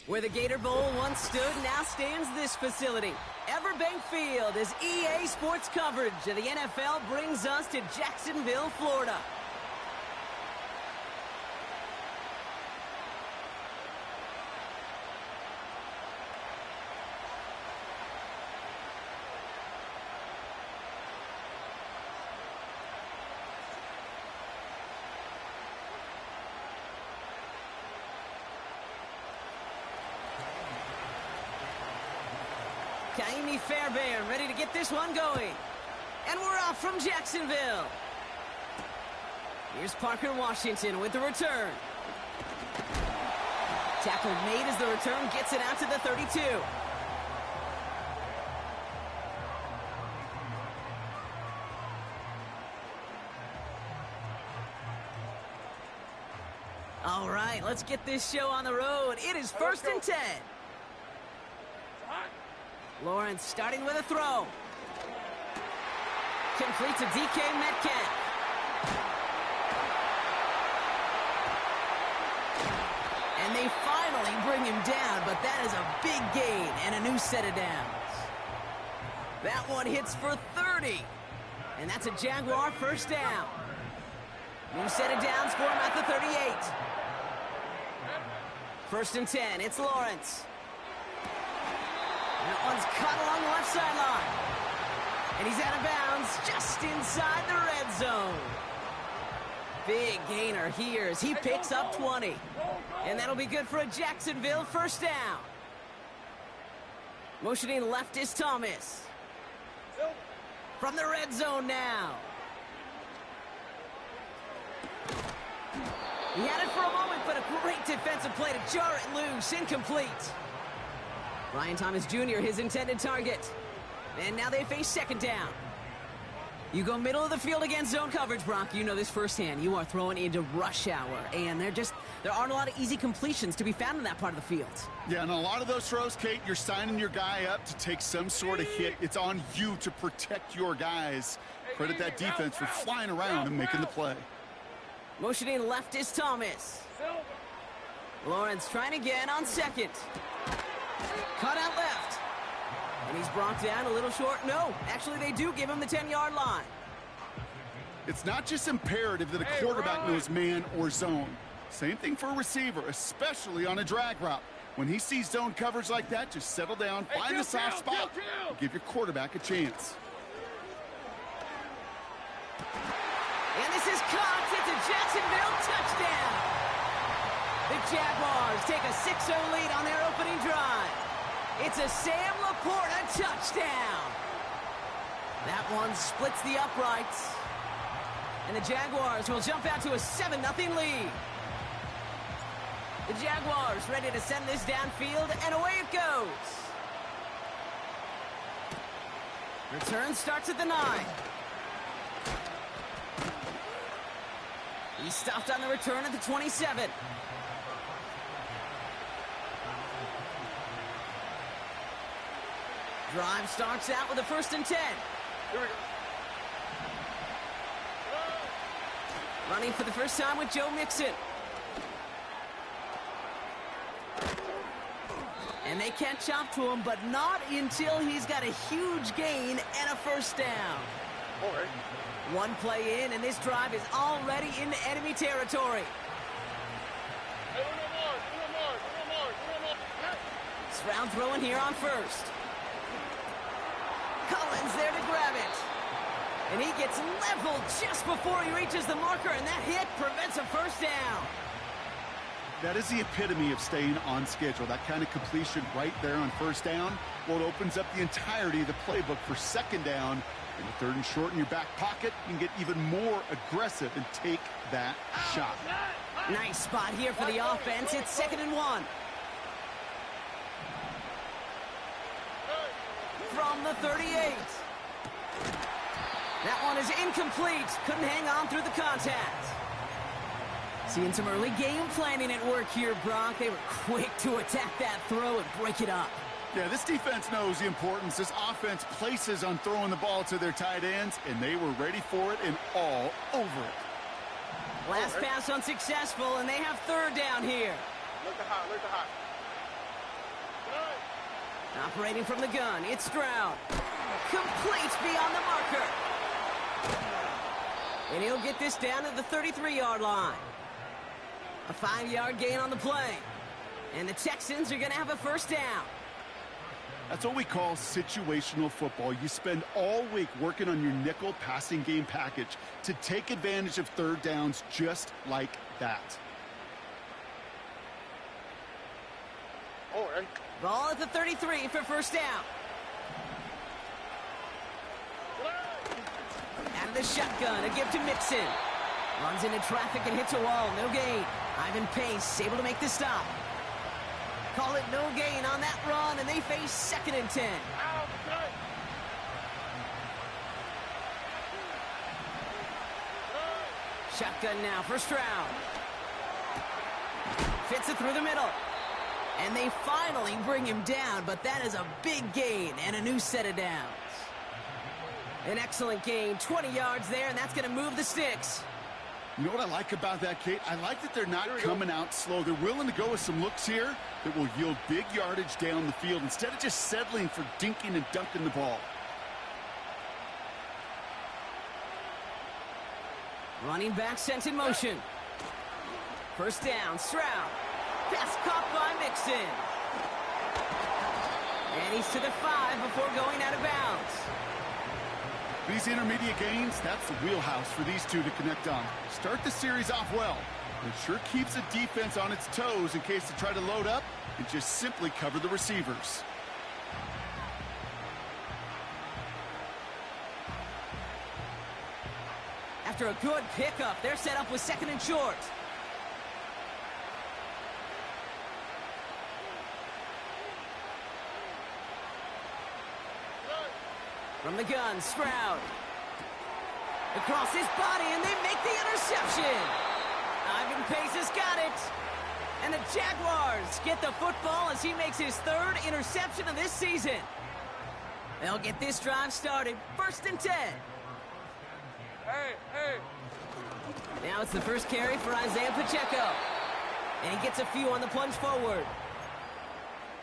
Where the Gator Bowl once stood, now stands this facility. Everbank Field, as EA Sports coverage of the NFL brings us to Jacksonville, Florida. Kaimi Fairbairn ready to get this one going. And we're off from Jacksonville. Here's Parker Washington with the return. Tackle made as the return gets it out to the 32. All right, let's get this show on the road. It is 1st and 10. Lawrence starting with a throw. Complete to DK Metcalf. And they finally bring him down, but that is a big gain and a new set of downs. That one hits for 30. And that's a Jaguar first down. New set of downs for him at the 38. 1st and 10, it's Lawrence. That one's cut along the left sideline. And he's out of bounds just inside the red zone. Big gainer here as he picks up 20. And that'll be good for a Jacksonville first down. Motioning left is Thomas. From the red zone now. He had it for a moment, but a great defensive play to jar it loose. Incomplete. Ryan Thomas Jr., his intended target. And now they face 2nd down. You go middle of the field against zone coverage, Brock. You know this firsthand. You are throwing into rush hour. And there aren't a lot of easy completions to be found in that part of the field. Yeah, and a lot of those throws, Kate, you're signing your guy up to take some sort of hit. It's on you to protect your guys. Credit that defense for flying around and making the play. Motioning left is Thomas. Lawrence trying again on 2nd. Cut out left. And he's brought down a little short. No, actually they do give him the 10-yard line. It's not just imperative that a quarterback knows man or zone. Same thing for a receiver, especially on a drag route. When he sees zone coverage like that, just settle down, find the soft spot, and give your quarterback a chance. And this is caught. It's a Jacksonville touchdown. The Jaguars take a 6-0 lead on their opening drive. It's a Sam Laporta touchdown. That one splits the uprights. And the Jaguars will jump out to a 7-0 lead. The Jaguars ready to send this downfield, and away it goes. Return starts at the 9. He stopped on the return at the 27. Drive starts out with a 1st and 10. Here we go. Running for the first time with Joe Mixon. And they catch up to him, but not until he's got a huge gain and a first down. All right. One play in, and this drive is already into enemy territory. Hey, uno more. Stroud throwing here on 1st. Collins there to grab it. And he gets leveled just before he reaches the marker, and that hit prevents a first down. That is the epitome of staying on schedule. That kind of completion right there on 1st down. Well, it opens up the entirety of the playbook for 2nd down. In the 3rd and short in your back pocket, you can get even more aggressive and take that shot. Nice spot here for the offense. It's 2nd and 1. From the 38. That one is incomplete. Couldn't hang on through the contact. Seeing some early game planning at work here, Brock. They were quick to attack that throw and break it up. Yeah, this defense knows the importance this offense places on throwing the ball to their tight ends, and they were ready for it and all over it. Last pass unsuccessful, and they have 3rd down here. Look at hot. Operating from the gun, it's Stroud. Complete beyond the marker. And he'll get this down to the 33-yard line. A 5-yard gain on the play. And the Texans are going to have a first down. That's what we call situational football. You spend all week working on your nickel passing game package to take advantage of third downs just like that. All right. Ball at the 33 for first down. Out of the shotgun, a give to Mixon. Runs into traffic and hits a wall, no gain. Ivan Pace able to make the stop. Call it no gain on that run, and they face 2nd and 10. Shotgun now for Stroud. Fits it through the middle. And they finally bring him down, but that is a big gain and a new set of downs. An excellent gain, 20 yards there, and that's going to move the sticks. You know what I like about that, Kate? I like that they're not coming out slow. They're willing to go with some looks here that will yield big yardage down the field instead of just settling for dinking and dunking the ball. Running back sent in motion. First down, Stroud. Pass caught by Mixon. And he's to the 5 before going out of bounds. These intermediate gains, that's the wheelhouse for these two to connect on. Start the series off well. It sure keeps the defense on its toes in case they try to load up and just simply cover the receivers. After a good pickup, they're set up with 2nd and short. From the gun, Stroud. Across his body, and they make the interception. Ivan Pace has got it. And the Jaguars get the football as he makes his 3rd interception of this season. They'll get this drive started. 1st and 10. Hey. Now it's the first carry for Isaiah Pacheco. And he gets a few on the plunge forward.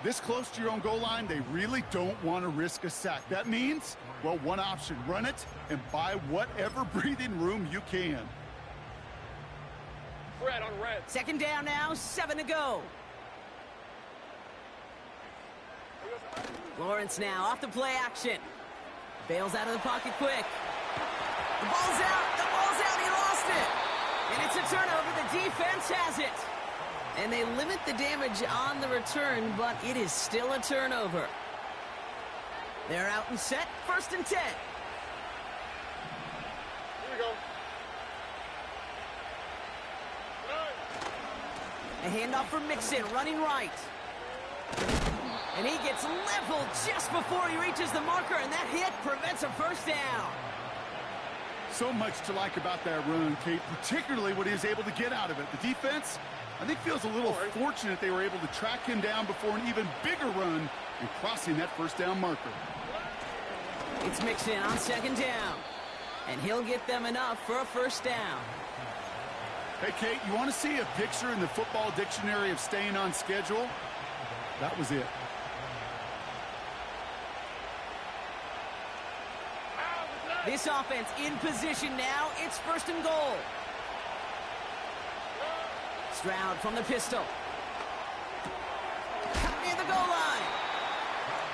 This close to your own goal line, they really don't want to risk a sack. That means, well, one option, run it and buy whatever breathing room you can. Red on red. 2nd down now, 7 to go. Lawrence now off the play action. Bails out of the pocket quick. The ball's out, he lost it. And it's a turnover, the defense has it. And they limit the damage on the return, but it is still a turnover. They're out and set, 1st and 10. Here we go. A handoff for Mixon, running right. And he gets leveled just before he reaches the marker, and that hit prevents a first down. So much to like about that run, Kate, particularly what he was able to get out of it. The defense, I think, feels a little fortunate they were able to track him down before an even bigger run and crossing that first down marker. It's Mixon on 2nd down, and he'll get them enough for a first down. Hey, Kate, you want to see a picture in the football dictionary of staying on schedule? That was it. This offense in position now. It's 1st and goal. Stroud from the pistol. Cut near the goal line.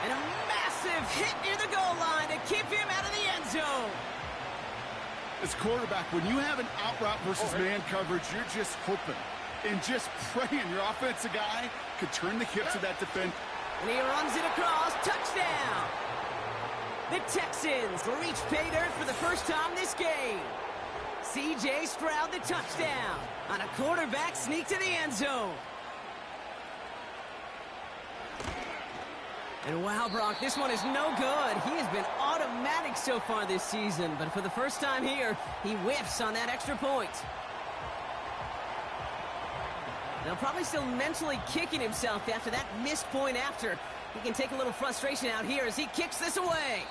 And a massive hit near the goal line to keep him out of the end zone. As quarterback, when you have an out route versus man coverage, you're just hoping and just praying your offensive guy could turn the hips of that defense. And he runs it across. Touchdown. The Texans reach pay dirt for the first time this game. C.J. Stroud the touchdown on a quarterback sneak to the end zone. And wow, Brock, this one is no good. He has been automatic so far this season, but for the first time here, he whiffs on that extra point. Now probably still mentally kicking himself after that missed point after. He can take a little frustration out here as he kicks this away.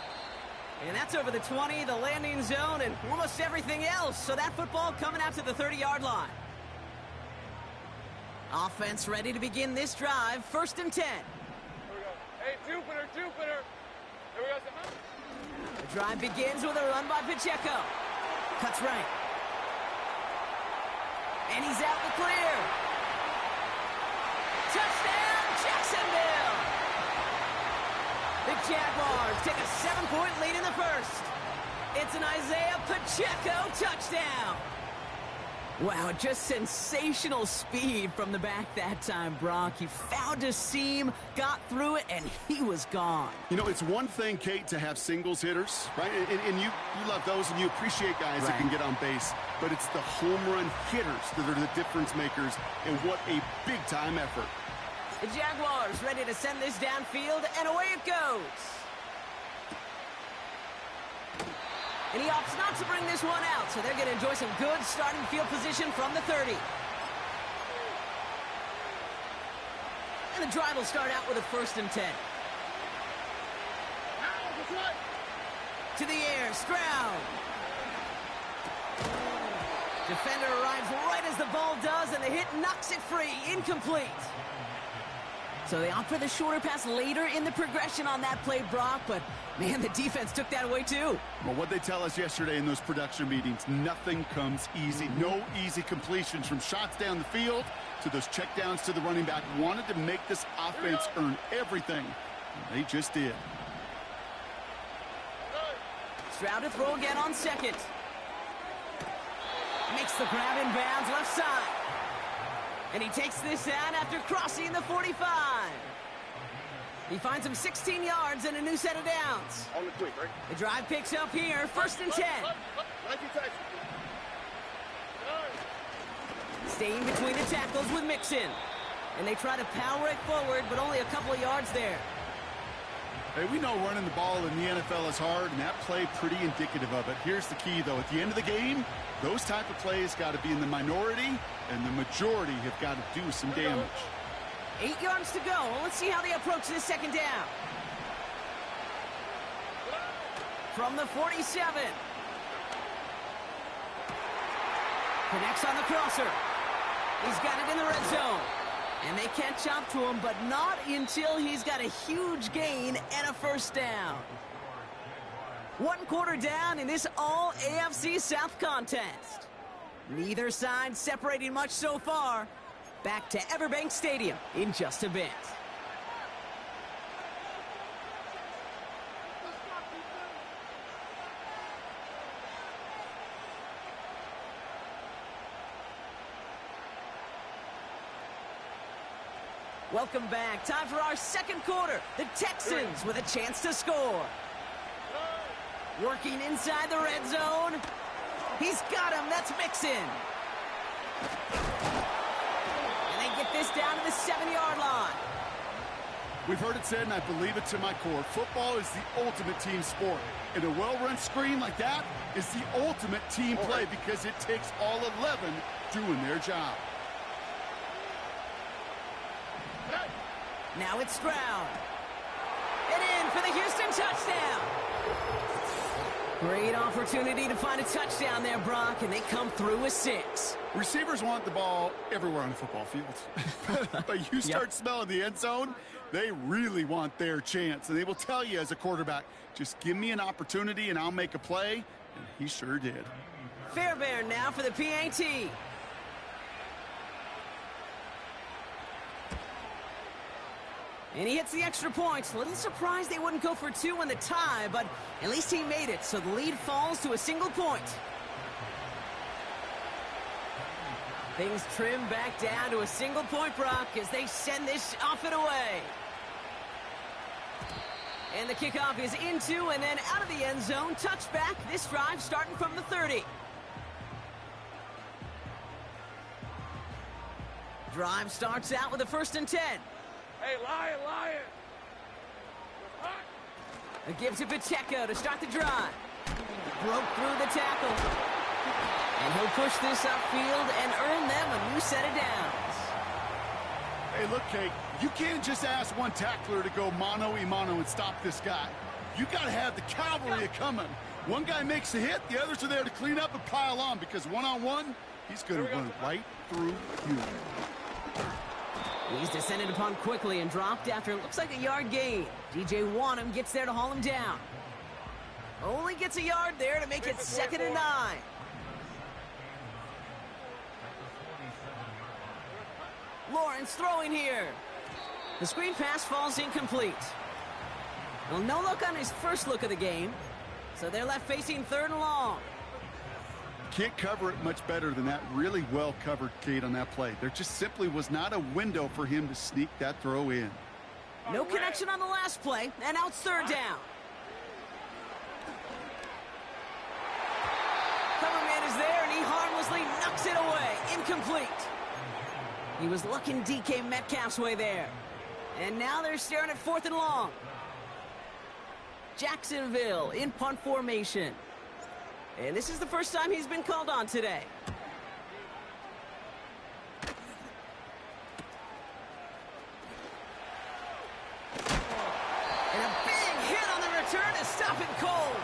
And that's over the 20, the landing zone, and almost everything else. So that football coming out to the 30-yard line. Offense ready to begin this drive. 1st and 10. Hey, Jupiter, Jupiter. Here we go, Simon. The drive begins with a run by Pacheco. Cuts right. And he's out the clear. Touchdown, Jacksonville! The Jaguars take a 7-point lead in the first. It's an Isaiah Pacheco touchdown. Wow, just sensational speed from the back that time, Brock. He found a seam, got through it, and he was gone. You know, it's one thing, Kate, to have singles hitters, right? And you love those, and you appreciate guys that can get on base. But it's the home run hitters that are the difference makers, and what a big-time effort. The Jaguars ready to send this downfield, and away it goes. And he opts not to bring this one out, so they're going to enjoy some good starting field position from the 30. And the drive will start out with a 1st and 10. To the air, Stroud. Defender arrives right as the ball does, and the hit knocks it free. Incomplete. So they opt for the shorter pass later in the progression on that play, Brock, but man, the defense took that away too. Well, what they tell us yesterday in those production meetings, nothing comes easy. No easy completions from shots down the field to those checkdowns to the running back. Wanted to make this offense earn everything. And they just did. Stroud to throw again on 2nd. Makes the grab in bounds left side. And he takes this out after crossing the 45. He finds him 16 yards and a new set of downs. On the quick, right? The drive picks up here, 1st and 10. Staying between the tackles with Mixon. And they try to power it forward, but only a couple of yards there. Hey, we know running the ball in the NFL is hard, and that play pretty indicative of it. Here's the key, though. At the end of the game, those type of plays got to be in the minority, and the majority have got to do some damage. 8 yards to go. Let's see how they approach this 2nd down. From the 47. Connects on the crosser. He's got it in the red zone. And they can't chop to him, but not until he's got a huge gain and a 1st down. 1 quarter down in this all AFC South contest. Neither side separating much so far. Back to Everbank Stadium in just a bit. Welcome back. Time for our 2nd quarter. The Texans with a chance to score. Working inside the red zone. He's got him. That's Mixon. And they get this down to the 7-yard line. We've heard it said, and I believe it to my core, football is the ultimate team sport. And a well-run screen like that is the ultimate team play because it takes all 11 doing their job. Now it's Stroud. And in for the Houston touchdown. Great opportunity to find a touchdown there, Brock, and they come through with 6. Receivers want the ball everywhere on the football field. But you start smelling the end zone, they really want their chance. And they will tell you as a quarterback, just give me an opportunity and I'll make a play. And he sure did. Fairbairn now for the PAT. And he hits the extra point. A little surprised they wouldn't go for 2 in the tie, but at least he made it, so the lead falls to a single point. Things trim back down to a single point, Brock, as they send this off and away. And the kickoff is into and then out of the end zone. Touchback, this drive starting from the 30. Drive starts out with a 1st and 10. Hey, Lion! A give to Pacheco to start the drive. Broke through the tackle. And he'll push this upfield and earn them a new set of downs. Hey, look, Kate, you can't just ask one tackler to go mano-a-mano and stop this guy. You got to have the cavalry coming. One guy makes a hit, the others are there to clean up and pile on because one-on-one, he's going to run right through you. He's descended upon quickly and dropped after it looks like a yard gain. DJ Wanham gets there to haul him down. Only gets a yard there to make it 2nd and 9. Lawrence throwing here. The screen pass falls incomplete. Well, no look on his first look of the game, so they're left facing 3rd and long. Can't cover it much better than that. Really well covered, Kate, on that play. There just simply was not a window for him to sneak that throw in. No connection on the last play, and now it's 3rd down. Cover man is there, and he harmlessly knocks it away. Incomplete. He was looking DK Metcalf's way there. And now they're staring at 4th and long. Jacksonville in punt formation. And this is the first time he's been called on today. And a big hit on the return to stop it cold.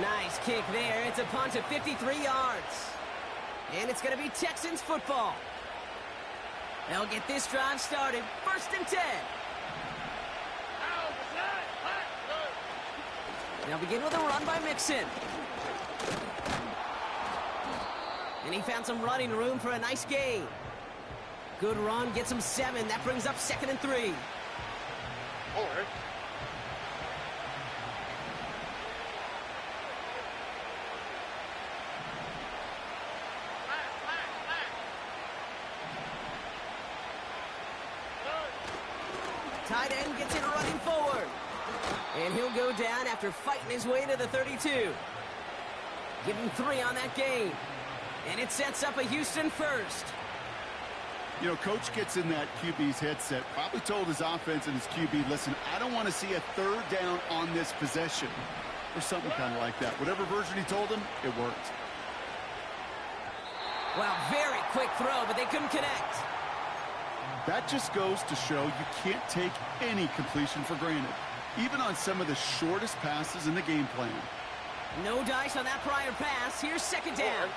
Nice kick there. It's a punt of 53 yards. And it's going to be Texans football. They'll get this drive started. 1st and 10. They'll begin with a run by Mixon. And he found some running room for a nice gain. Good run, gets him 7. That brings up 2nd and 3. Tight end gets it running forward. And he'll go down after fighting his way to the 32. Give him 3 on that game. And it sets up a Houston first. You know, coach gets in that QB's headset, probably told his offense and his QB, listen, I don't want to see a 3rd down on this possession. Or something kind of like that. Whatever version he told him, it worked. Well, very quick throw, but they couldn't connect. That just goes to show you can't take any completion for granted, even on some of the shortest passes in the game plan. No dice on that prior pass. Here's 2nd down.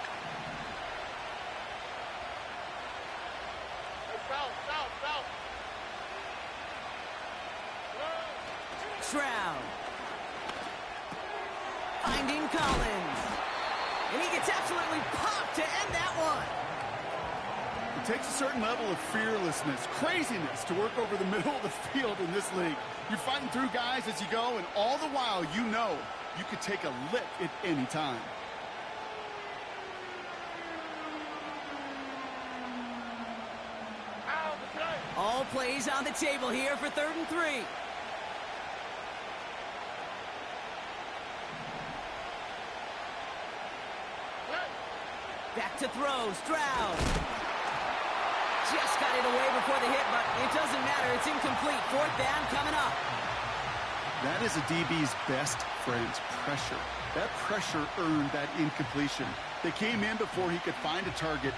Stroud. Finding Collins. And he gets absolutely popped to end that one. It takes a certain level of fearlessness, craziness to work over the middle of the field in this league. You're fighting through guys as you go, and all the while you know you could take a lick at any time. All plays on the table here for 3rd and 3. Back to throw, Stroud. Just got it away before the hit, but it doesn't matter. It's incomplete. 4th down coming up. That is a DB's best friend, pressure. That pressure earned that incompletion. They came in before he could find a target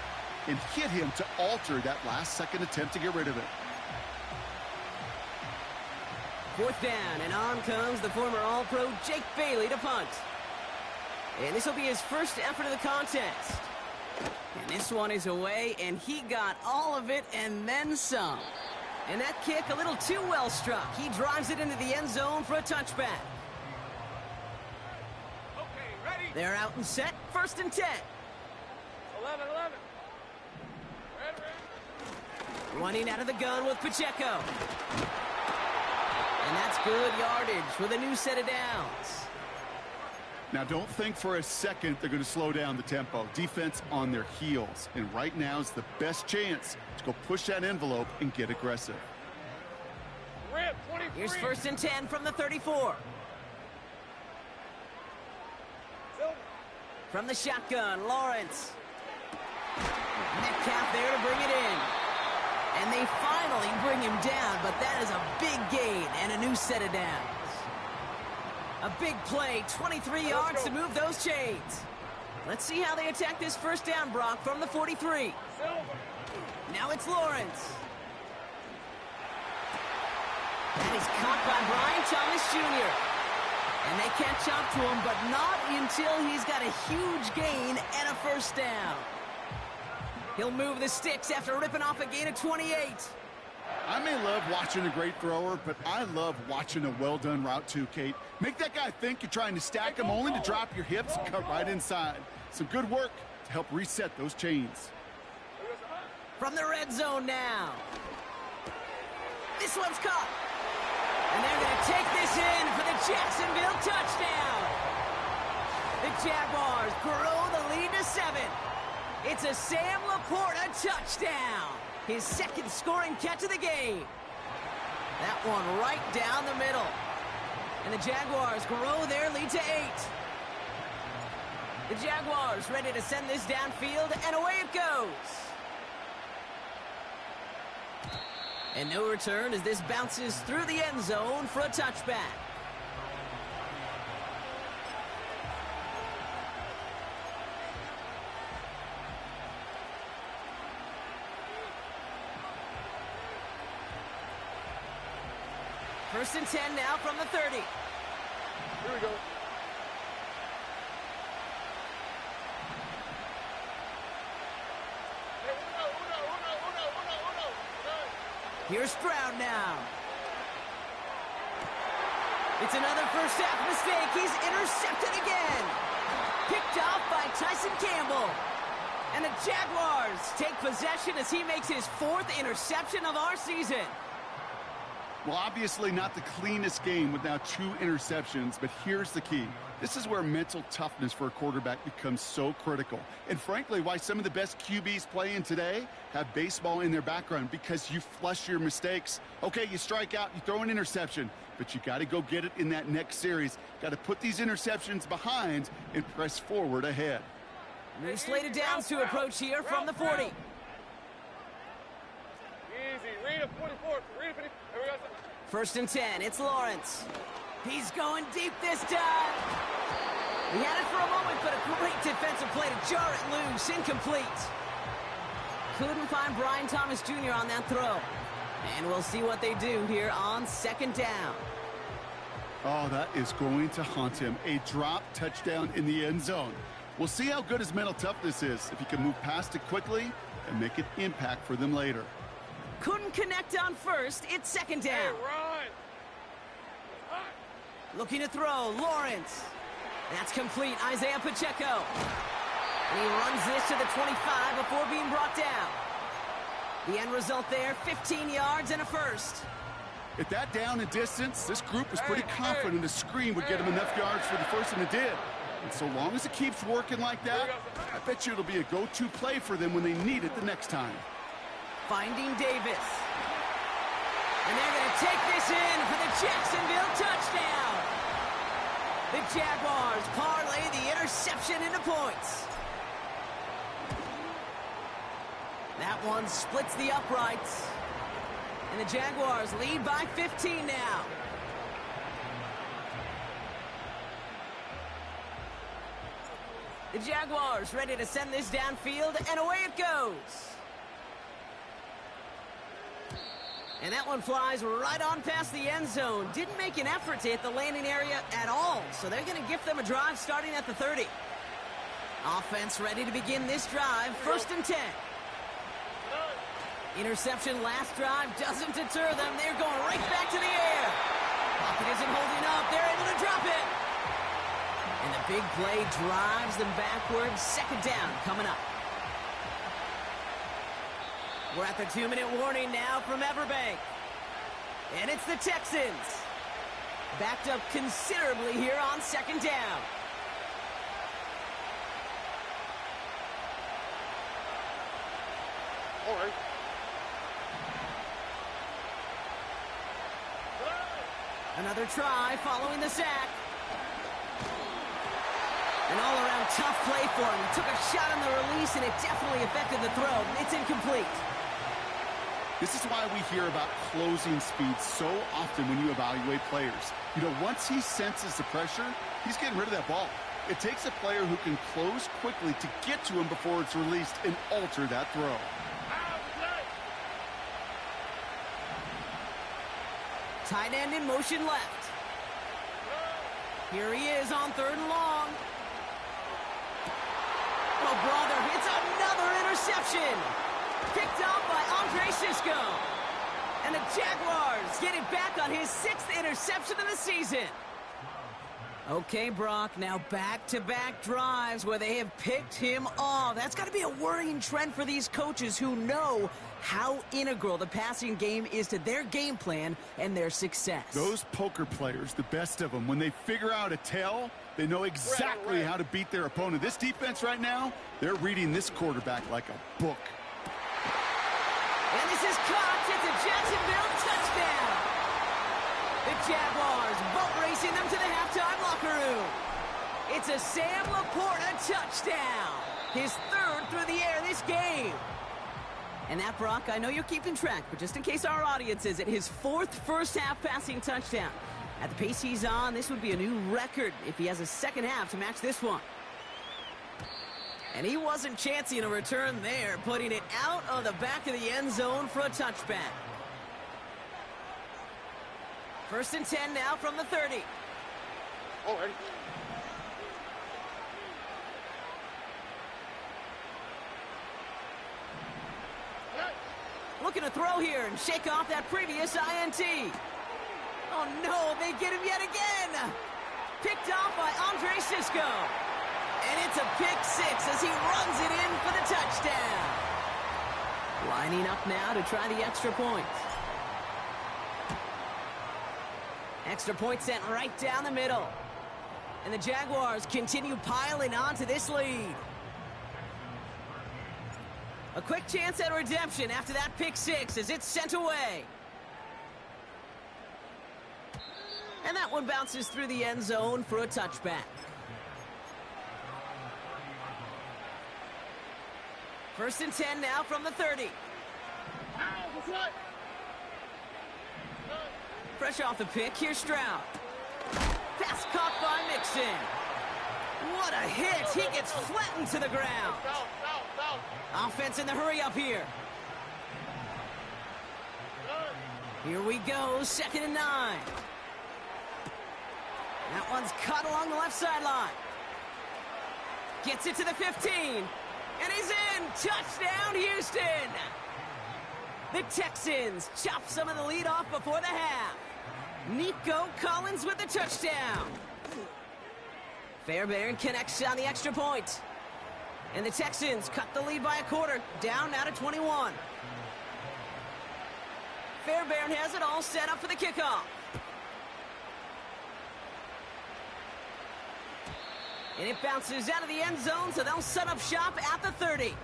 and hit him to alter that last-second attempt to get rid of it. 4th down, and on comes the former All-Pro Jake Bailey to punt. And this will be his first effort of the contest. And this one is away, and he got all of it and then some. And that kick a little too well struck. He drives it into the end zone for a touchback. Okay, ready? They're out and set. 1st and 10. 11. Ready. Running out of the gun with Pacheco. And that's good yardage with a new set of downs. Now, don't think for a second they're going to slow down the tempo. Defense on their heels. And right now is the best chance to go push that envelope and get aggressive. Rip, 23. Here's 1st and 10 from the 34. Silver. From the shotgun, Lawrence. Metcalf there to bring it in. And they finally bring him down, but that is a big gain and a new set of downs. A big play, 23 yards to move those chains. Let's see how they attack this 1st down, Brock, from the 43. Silver. Now it's Lawrence. That is caught by Brian Thomas Jr. And they catch up to him, but not until he's got a huge gain and a 1st down. He'll move the sticks after ripping off a gain of 28. I may love watching a great thrower, but I love watching a well-done route too, Kate. Make that guy think you're trying to stack him only to drop your hips and cut right inside. Some good work to help reset those chains. From the red zone now. This one's caught. And they're going to take this in for the Jacksonville touchdown. The Jaguars grow the lead to 7. It's a Sam Laporta touchdown. His second scoring catch of the game. That one right down the middle. And the Jaguars grow their lead to 8. The Jaguars ready to send this downfield, and away it goes. And no return as this bounces through the end zone for a touchback. First and 10 now from the 30. Here we go. Here's Stroud now. It's another first half mistake. He's intercepted again. Picked off by Tyson Campbell. And the Jaguars take possession as he makes his 4th interception of our season. Well, obviously not the cleanest game with now 2 interceptions, but here's the key. This is where mental toughness for a quarterback becomes so critical. And frankly, why some of the best QBs playing today have baseball in their background, because you flush your mistakes. Okay, you strike out, you throw an interception, but you got to go get it in that next series. Got to put these interceptions behind and press forward ahead. New slated downs to approach here from the 40. Easy. Read a 44. Read a 50. There we go. First and 10. It's Lawrence. He's going deep this time. He had it for a moment, but a great defensive play to jar it loose. Incomplete. Couldn't find Brian Thomas Jr. on that throw. And we'll see what they do here on second down. Oh, that is going to haunt him. A drop touchdown in the end zone. We'll see how good his mental toughness is, if he can move past it quickly and make an impact for them later. Couldn't connect on first. It's second down. Hey, Ron. Looking to throw. Lawrence. That's complete. Isaiah Pacheco. And he runs this to the 25 before being brought down. The end result there, 15 yards and a first. At that down and distance, this group was pretty confident a screen would get him enough yards for the first, and it did. And so long as it keeps working like that, I bet you it'll be a go-to play for them when they need it the next time. Finding Davis. And they're going to take this in for the Jacksonville touchdown. The Jaguars parlay the interception into points. That one splits the uprights. And the Jaguars lead by 15 now. The Jaguars ready to send this downfield, and away it goes. And that one flies right on past the end zone. Didn't make an effort to hit the landing area at all, so they're going to gift them a drive starting at the 30. Offense ready to begin this drive, first and 10. Interception last drive doesn't deter them. They're going right back to the air. Pocket isn't holding up. They're able to drop it. And the big play drives them backwards. Second down coming up. We're at the 2-minute warning now from Everbank. And it's the Texans. Backed up considerably here on second down. All right. Another try following the sack. An all-around tough play for him. He took a shot on the release, and it definitely affected the throw. It's incomplete. This is why we hear about closing speed so often when you evaluate players. You know, once he senses the pressure, he's getting rid of that ball. It takes a player who can close quickly to get to him before it's released and alter that throw. Tight end in motion left. Here he is on third and long. Oh, brother, it's another interception. reception. Picked off by Andre Sisco. And the Jaguars get it back on his 6th interception of the season. Okay, Brock, now back-to-back drives where they have picked him off. That's got to be a worrying trend for these coaches who know how integral the passing game is to their game plan and their success. Those poker players, the best of them, when they figure out a tell, they know exactly how to beat their opponent. This defense right now, they're reading this quarterback like a book. And this is caught. It's a Jacksonville touchdown. The Jaguars boat racing them to the halftime locker room. It's a Sam Laporta touchdown. His 3rd through the air this game. And that, Brock, I know you're keeping track, but just in case our audience isn't, his 4th first-half passing touchdown. At the pace he's on, this would be a new record if he has a second half to match this one. And he wasn't chancing a return there, putting it out of the back of the end zone for a touchback. 1st and 10 now from the 30. Oh, ready. Looking to throw here and shake off that previous INT. Oh, no, they get him yet again. Picked off by Andre Sisco. And it's a pick-6 as he runs it in for the touchdown. Lining up now to try the extra point. Extra point sent right down the middle. And the Jaguars continue piling on to this lead. A quick chance at redemption after that pick-6 as it's sent away. And that one bounces through the end zone for a touchback. 1st and 10 now from the 30. Fresh off the pick, here's Stroud. Pass caught by Mixon. What a hit! He gets flattened to the ground. Offense in the hurry up here. Here we go, 2nd and 9. That one's cut along the left sideline. Gets it to the 15. And he's in! Touchdown, Houston! The Texans chop some of the lead off before the half. Nico Collins with the touchdown. Fairbairn connects on the extra point. And the Texans cut the lead by a quarter, down now to 21. Fairbairn has it all set up for the kickoff. And it bounces out of the end zone, so they'll set up shop at the 30.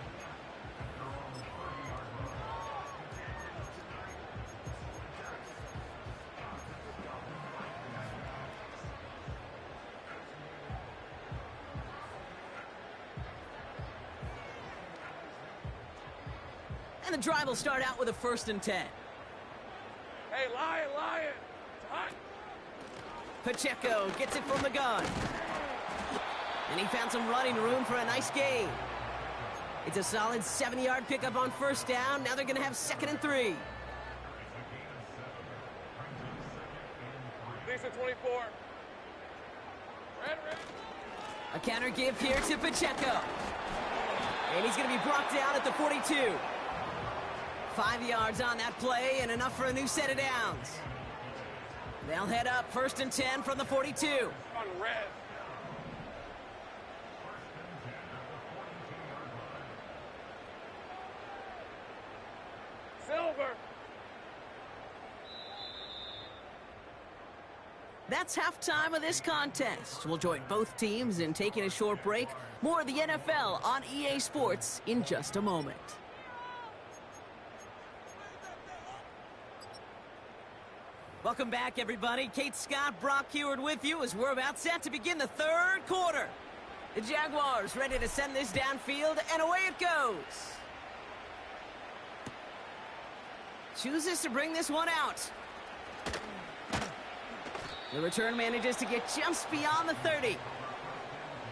And the drive will start out with a 1st and 10. Hey, Lion! Hot. Pacheco gets it from the gun. And he found some running room for a nice gain. It's a solid 70-yard pickup on 1st down. Now they're going to have 2nd and 3. Decent 24. Red. A counter give here to Pacheco. And he's going to be brought down at the 42. 5 yards on that play and enough for a new set of downs. They'll head up 1st and 10 from the 42. On red. Silver. That's halftime of this contest. We'll join both teams in taking a short break. More of the NFL on EA Sports in just a moment. Welcome back, everybody. Kate Scott, Brock Heward with you as we're about set to begin the 3rd quarter. The Jaguars ready to send this downfield, and away it goes. Chooses to bring this one out. The return manages to get just beyond the 30.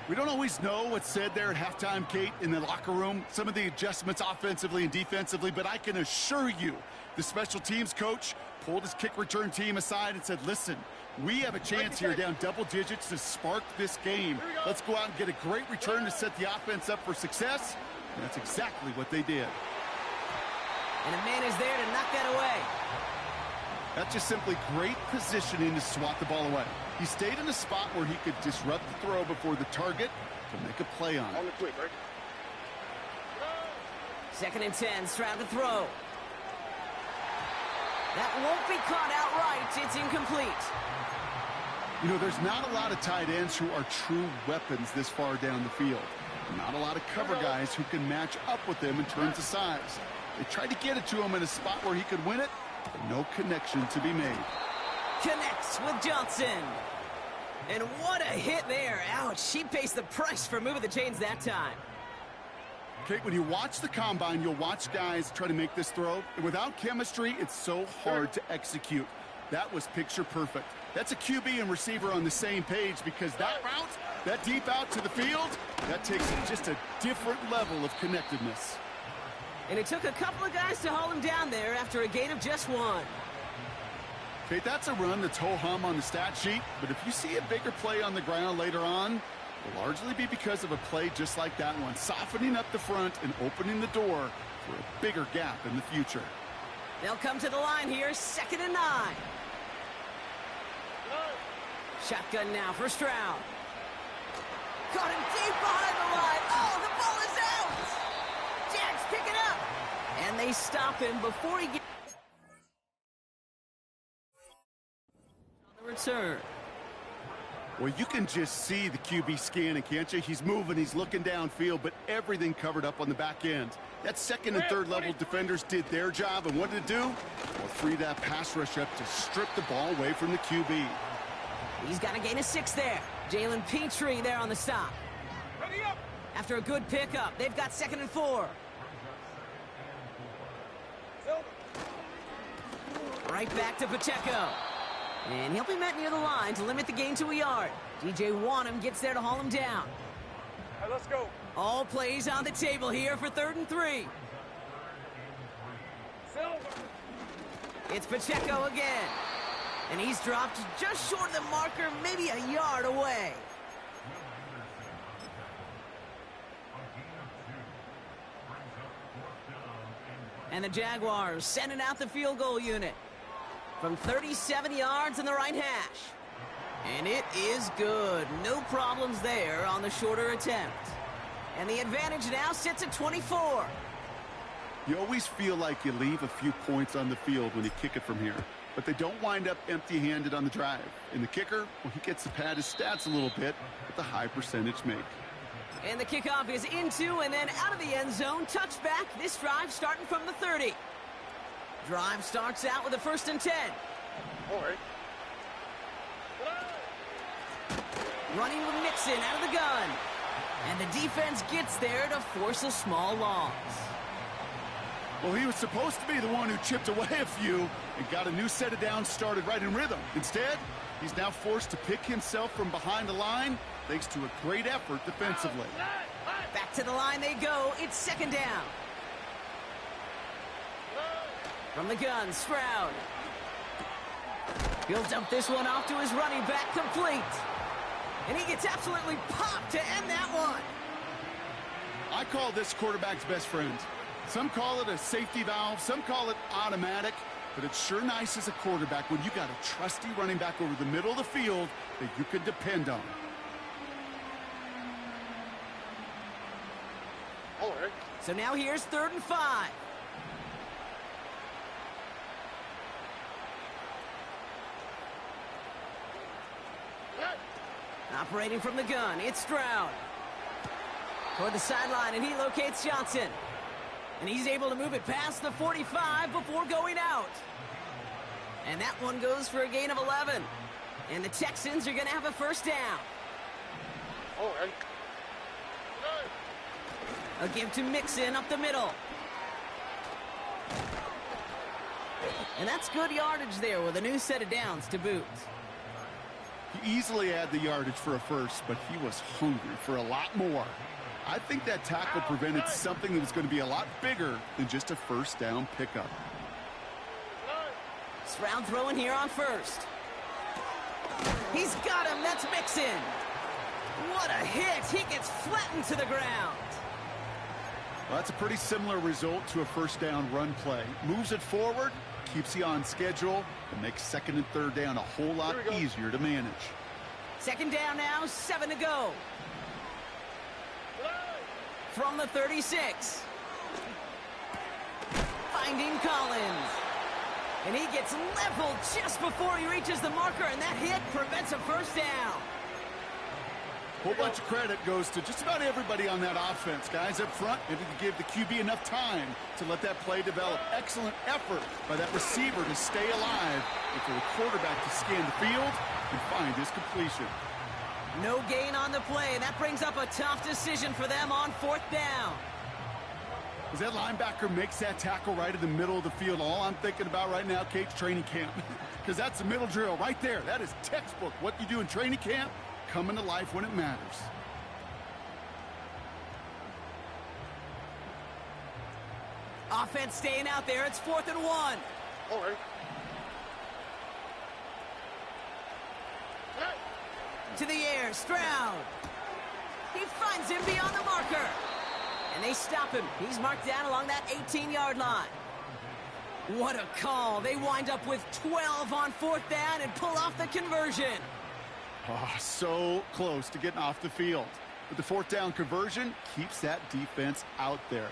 We don't always know what's said there at halftime, Kate, in the locker room. Some of the adjustments offensively and defensively, but I can assure you the special teams coach pulled his kick return team aside and said, listen, we have a chance here down double digits to spark this game. Let's go out and get a great return to set the offense up for success. That's exactly what they did. And a man is there to knock that away. That's just simply great positioning to swat the ball away. He stayed in a spot where he could disrupt the throw before the target to make a play on it. On the quick, right? 2nd and 10, Stroud to throw. That won't be caught outright. It's incomplete. You know, there's not a lot of tight ends who are true weapons this far down the field. Not a lot of cover guys who can match up with them in terms of size. They tried to get it to him in a spot where he could win it, but no connection to be made. Connects with Johnson. And what a hit there. Ouch, he pays the price for moving the chains that time. Okay, when you watch the combine, you'll watch guys try to make this throw. And without chemistry, it's so hard to execute. That was picture perfect. That's a QB and receiver on the same page, because that route, that deep out to the field, that takes just a different level of connectedness. And it took a couple of guys to haul him down there after a gain of just 1. Okay, that's a run that's ho-hum on the stat sheet, but if you see a bigger play on the ground later on, it'll largely be because of a play just like that one, softening up the front and opening the door for a bigger gap in the future. They'll come to the line here, 2nd and 9. Shotgun now for Stroud. Caught him deep behind the line. Oh, the ball is out! Jags pick it up. And they stop him before he gets on the return. Well, you can just see the QB scanning, can't you? He's moving, he's looking downfield, but everything covered up on the back end. That 2nd and 3rd level defenders did their job, and what did it do? Well, free that pass rush up to strip the ball away from the QB. He's got a gain of 6 there. Jalen Petrie there on the stop. Ready up! After a good pickup, they've got 2nd and 4. Silver. Right back to Pacheco. And he'll be met near the line to limit the gain to a yard. DJ Wanham gets there to haul him down. All right, let's go. All plays on the table here for 3rd and 3. Silver. It's Pacheco again. And he's dropped just short of the marker, maybe a yard away. And the Jaguars sending out the field goal unit from 37 yards in the right hash. And it is good. No problems there on the shorter attempt. And the advantage now sits at 24. You always feel like you leave a few points on the field when you kick it from here, but they don't wind up empty-handed on the drive. And the kicker, well, he gets to pad his stats a little bit with a high percentage make. And the kickoff is into and then out of the end zone. Touchback. This drive starting from the 30. Drive starts out with a 1st and 10. All right. Running with Mixon out of the gun. And the defense gets there to force a small loss. Well, he was supposed to be the one who chipped away a few and got a new set of downs started right in rhythm. Instead, he's now forced to pick himself from behind the line thanks to a great effort defensively. Back to the line they go. It's 2nd down. From the gun, Stroud. He'll dump this one off to his running back, complete. And he gets absolutely popped to end that one. I call this quarterback's best friend. Some call it a safety valve, some call it automatic, but it's sure nice as a quarterback when you got a trusty running back over the middle of the field that you can depend on. All right. So now here's 3rd and 5. Operating from the gun, it's Stroud. Toward the sideline, and he locates Johnson. And he's able to move it past the 45 before going out. And that one goes for a gain of 11. And the Texans are going to have a 1st down. All right. A give to Mixon up the middle. And that's good yardage there with a new set of downs to boot. He easily had the yardage for a 1st, but he was hungry for a lot more. I think that tackle prevented something that was going to be a lot bigger than just a 1st down pickup. Stroud throwing here on 1st. He's got him. That's Mixon. What a hit. He gets flattened to the ground. Well, that's a pretty similar result to a first down run play. Moves it forward, keeps you on schedule, and makes second and third down a whole lot easier to manage. Second down now, 7 to go. From the 36. Finding Collins. And he gets leveled just before he reaches the marker, and that hit prevents a first down. A whole bunch of credit goes to just about everybody on that offense. Guys up front, maybe to give the QB enough time to let that play develop. Excellent effort by that receiver to stay alive and for the quarterback to scan the field and find his completion. No gain on the play, and that brings up a tough decision for them on fourth down. As that linebacker makes that tackle right in the middle of the field, all I'm thinking about right now, Kate's training camp. Because that's the middle drill right there. That is textbook. What you do in training camp, coming to life when it matters. Offense staying out there. It's 4th and 1. All right. To the air, Stroud. He finds him beyond the marker. And they stop him. He's marked down along that 18-yard line. What a call. They wind up with 12 on fourth down and pull off the conversion. Oh, so close to getting off the field. But the fourth down conversion keeps that defense out there.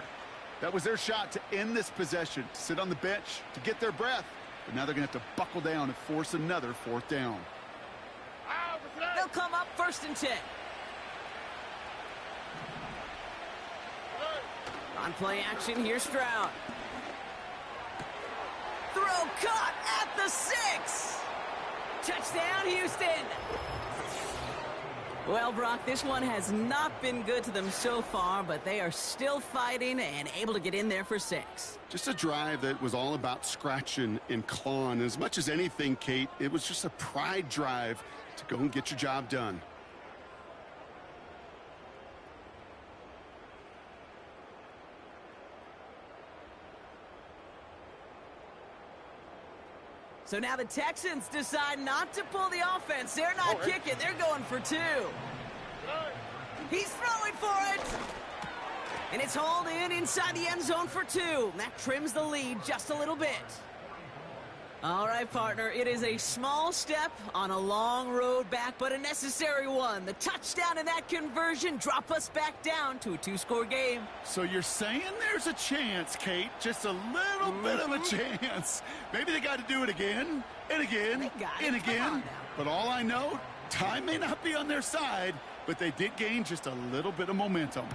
That was their shot to end this possession, to sit on the bench, to get their breath. But now they're going to have to buckle down and force another fourth down. They'll come up 1st and 10. On play action, here's Stroud. Throw caught at the 6. Touchdown, Houston. Well, Brock, this one has not been good to them so far, but they are still fighting and able to get in there for 6. Just a drive that was all about scratching and clawing. As much as anything, Kate, it was just a pride drive to go and get your job done. So now the Texans decide not to pull the offense. They're not kicking. They're going for 2. He's throwing for it. And it's hauled in inside the end zone for 2. That trims the lead just a little bit. All right, partner, it is a small step on a long road back, but a necessary one. The touchdown and that conversion drop us back down to a 2-score game. So you're saying there's a chance, Kate, just a little bit of a chance. Maybe they got to do it again and again and again. But all I know, time may not be on their side, but they did gain just a little bit of momentum.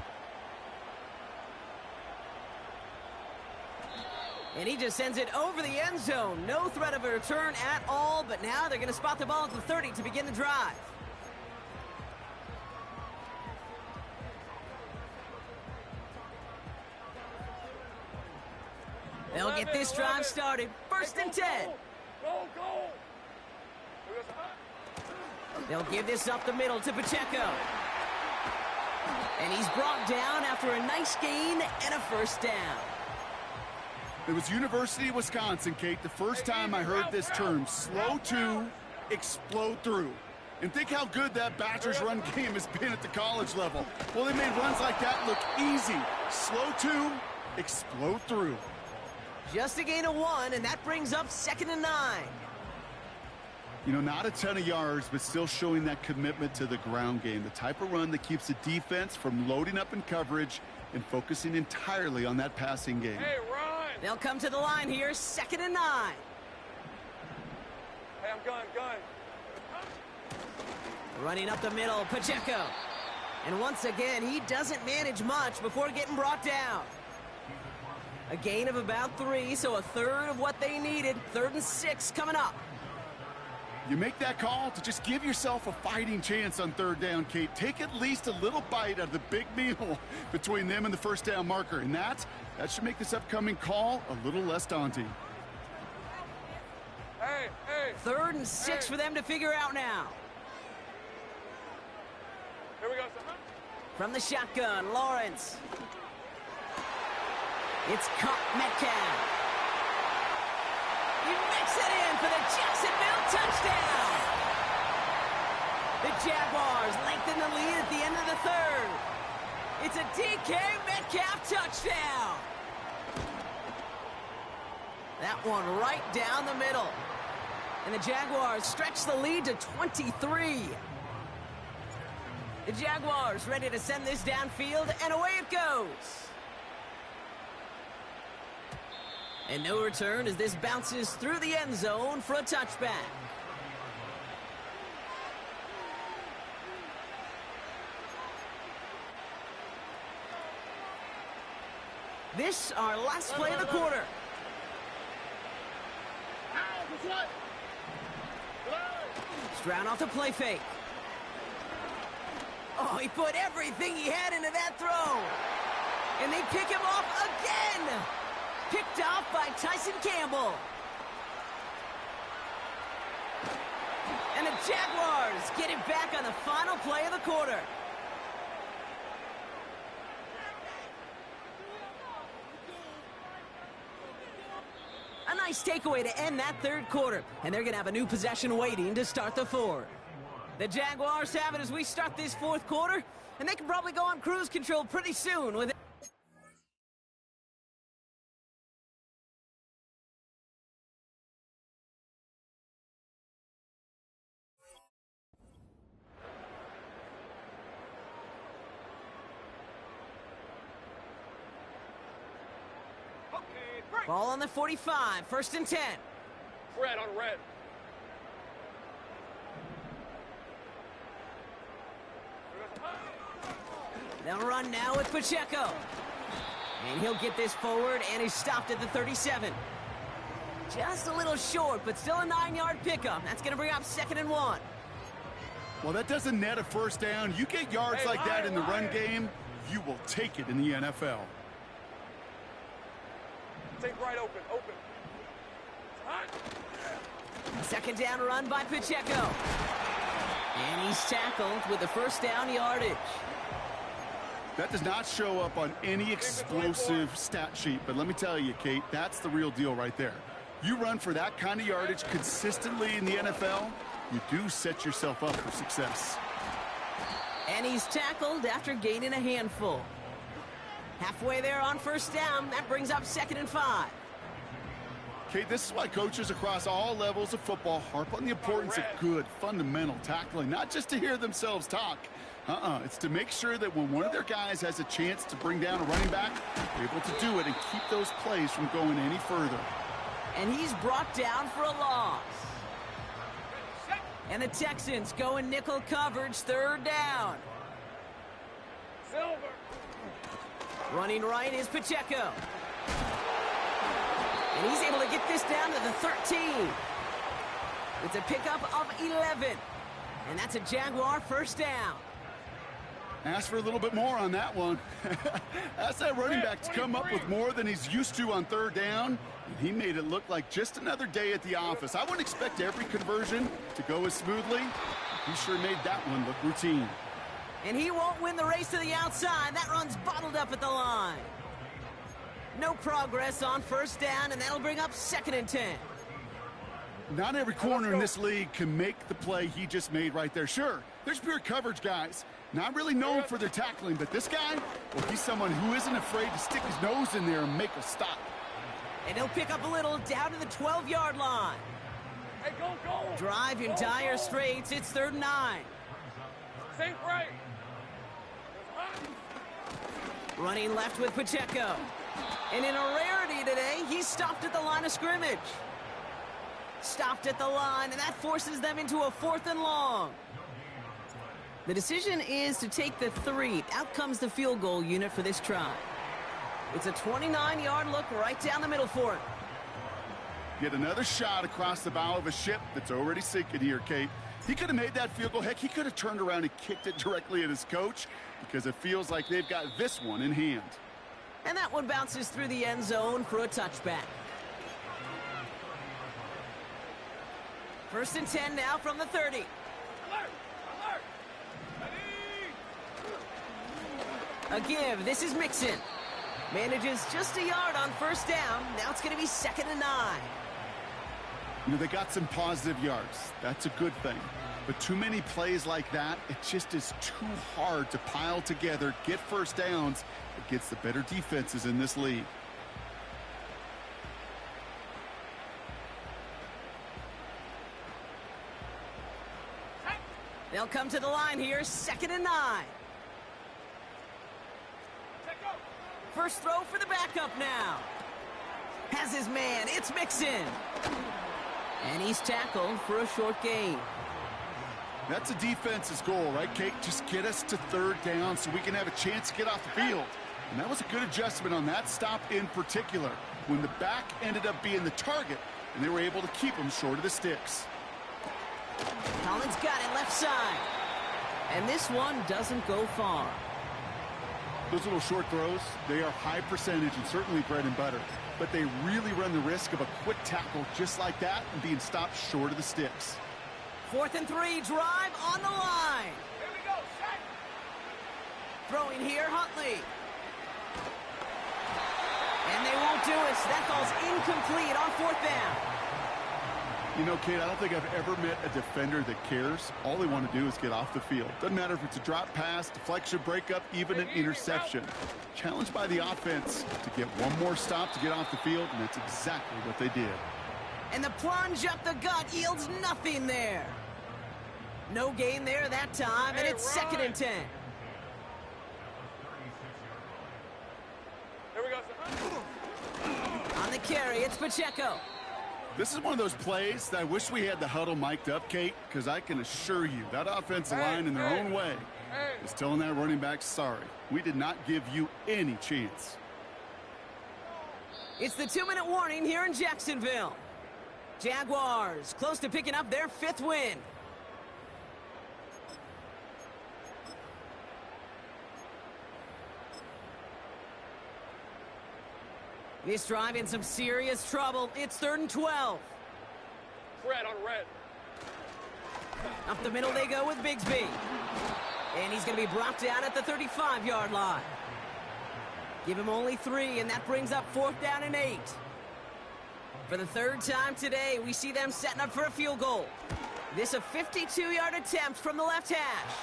And he just sends it over the end zone. No threat of a return at all, but now they're going to spot the ball at the 30 to begin the drive. They'll get this drive started. 1st and 10. Go. They'll give this up the middle to Pacheco. And he's brought down after a nice gain and a first down. It was University of Wisconsin, Kate, the first time I heard this term, slow to explode through. And think how good that Badgers run game has been at the college level. Well, they made runs like that look easy. Slow to explode through. Just a gain of 1, and that brings up 2nd and 9. You know, not a ton of yards, but still showing that commitment to the ground game. The type of run that keeps the defense from loading up in coverage and focusing entirely on that passing game. Hey, run! They'll come to the line here, 2nd and 9. Hey, I'm gun. Running up the middle, Pacheco. And once again, he doesn't manage much before getting brought down. A gain of about 3, so a third of what they needed. 3rd and 6 coming up. You make that call to just give yourself a fighting chance on 3rd down, Kate. Take at least a little bite out of the big meal between them and the first down marker. And that should make this upcoming call a little less daunting. Hey. 3rd and 6 for them to figure out now. Here we go, son. From the shotgun, Lawrence. It's caught Metcalf. He makes it in for the Jacksonville touchdown. The Jaguars lengthen the lead at the end of the 3rd. It's a DK Metcalf touchdown. That one right down the middle. And the Jaguars stretch the lead to 23. The Jaguars ready to send this downfield, and away it goes. And no return as this bounces through the end zone for a touchback. This our last play of the quarter. Stroud off the play fake. Oh, he put everything he had into that throw. And they pick him off again. Picked off by Tyson Campbell. And the Jaguars get it back on the final play of the quarter. A nice takeaway to end that third quarter. And they're going to have a new possession waiting to start the fourth. The Jaguars have it as we start this fourth quarter. And they can probably go on cruise control pretty soon with it. Ball on the 45, 1st and 10. Red on red. They'll run now with Pacheco. And he'll get this forward, and he's stopped at the 37. Just a little short, but still a 9-yard pickup. That's going to bring up 2nd and 1. Well, that doesn't net a first down. You get yards like that in the run game, you will take it in the NFL. Take right open. Second down run by Pacheco. And he's tackled with the first down yardage. That does not show up on any explosive stat sheet, but let me tell you, Kate, that's the real deal right there. You run for that kind of yardage consistently in the NFL, you do set yourself up for success. And he's tackled after gaining a handful. Halfway there on first down, that brings up 2nd and 5. Okay, this is why coaches across all levels of football harp on the importance of good, fundamental tackling, not just to hear themselves talk. It's to make sure that when one of their guys has a chance to bring down a running back, they're able to do it and keep those plays from going any further. And he's brought down for a loss. And the Texans go in nickel coverage, 3rd down. Silver. Running right is Pacheco. And he's able to get this down to the 13. It's a pickup of 11. And that's a Jaguar 1st down. Ask for a little bit more on that one. Ask that running back to come up with more than he's used to on 3rd down. And he made it look like just another day at the office. I wouldn't expect every conversion to go as smoothly. He sure made that one look routine. And he won't win the race to the outside. That run's bottled up at the line. No progress on 1st down, and that'll bring up 2nd and 10. Not every corner in this league can make the play he just made right there. Sure, there's pure coverage guys. Not really known for their tackling, but this guy, well, he's someone who isn't afraid to stick his nose in there and make a stop. And he'll pick up a little down to the 12-yard line. Hey, go. Drive in dire straits. It's 3rd and 9. Think right. Running left with Pacheco. And in a rarity today, he's stopped at the line of scrimmage. Stopped at the line, and that forces them into a 4th and long. The decision is to take the 3. Out comes the field goal unit for this try. It's a 29-yard look right down the middle for him. Get another shot across the bow of a ship that's already sinking here, Kate. He could have made that field goal. Heck, he could have turned around and kicked it directly at his coach because it feels like they've got this one in hand. And that one bounces through the end zone for a touchback. 1st and 10 now from the 30. Alert! A give. This is Mixon. Manages just a yard on 1st down. Now it's going to be 2nd and 9. You know, they got some positive yards. That's a good thing. But too many plays like that, it just is too hard to pile together, get first downs against the better defenses in this league. They'll come to the line here, 2nd and 9. First throw for the backup now. Has his man, it's Mixon. And he's tackled for a short gain. That's a defense's goal, right, Kate? Just get us to 3rd down so we can have a chance to get off the field. And that was a good adjustment on that stop in particular, when the back ended up being the target, and they were able to keep him short of the sticks. Collins got it left side. And this one doesn't go far. Those little short throws, they are high percentage and certainly bread and butter. But they really run the risk of a quick tackle just like that and being stopped short of the sticks. 4th and 3, drive on the line. Here we go, set. Throwing here, Huntley. And they won't do it. So that ball's incomplete on 4th down. You know, Kate, I don't think I've ever met a defender that cares. All they want to do is get off the field. Doesn't matter if it's a drop pass, deflection, breakup, even an interception. Challenged by the offense to get one more stop to get off the field, and that's exactly what they did. And the plunge up the gut yields nothing there. No gain there that time, and it's 2nd and 10. Here we go. On the carry, it's Pacheco. This is one of those plays that I wish we had the huddle mic'd up, Kate, because I can assure you that offensive line in their own way is telling that running back, sorry, we did not give you any chance. It's the 2-minute warning here in Jacksonville. Jaguars close to picking up their 5th win. This drive in some serious trouble. It's 3rd and 12. Red on red. Up the middle they go with Bigsby. And he's going to be brought down at the 35-yard line. Give him only 3, and that brings up 4th down and 8. For the 3rd time today, we see them setting up for a field goal. This a 52-yard attempt from the left hash.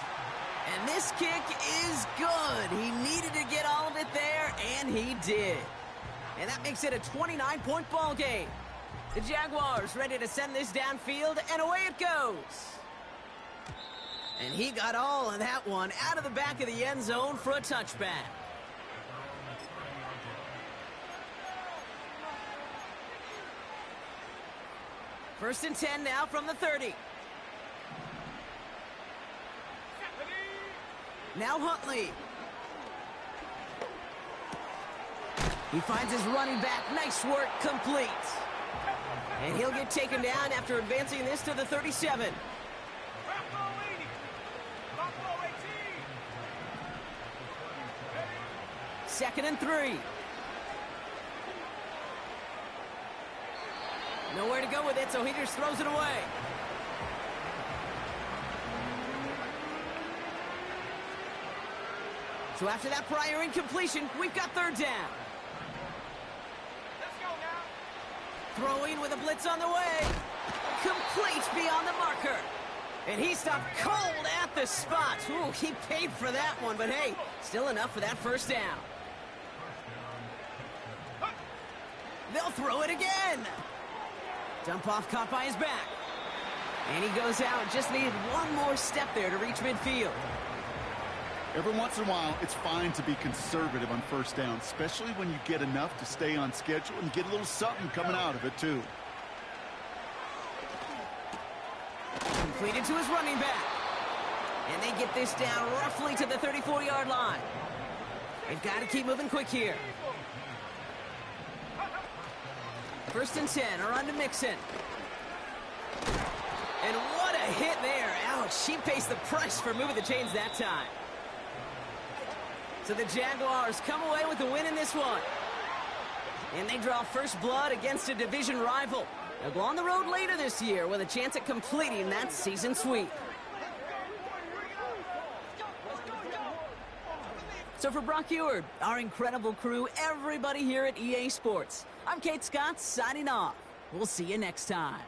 And this kick is good. He needed to get all of it there, and he did. And that makes it a 29-point ball game. The Jaguars ready to send this downfield, and away it goes. And he got all of that one out of the back of the end zone for a touchback. First and 10 now from the 30. Now Huntley. He finds his running back. Nice work, complete. And he'll get taken down after advancing this to the 37. 2nd and 3. Nowhere to go with it, so he just throws it away. So after that prior incompletion, we've got 3rd down. Let's go now. Throwing with a blitz on the way. Complete beyond the marker. And he stopped cold at the spot. Ooh, he paid for that one, but hey, still enough for that 1st down. They'll throw it again. Dump off caught by his back. And he goes out. Just needed one more step there to reach midfield. Every once in a while, it's fine to be conservative on 1st down, especially when you get enough to stay on schedule and get a little something coming out of it, too. Completed to his running back. And they get this down roughly to the 34-yard line. They've got to keep moving quick here. 1st and 10, around to Mixon. And what a hit there. Ouch, she pays the price for moving the chains that time. So the Jaguars come away with the win in this one. And they draw first blood against a division rival. They'll go on the road later this year with a chance at completing that season sweep. So for Brock Eward, our incredible crew, everybody here at EA Sports, I'm Kate Scott signing off. We'll see you next time.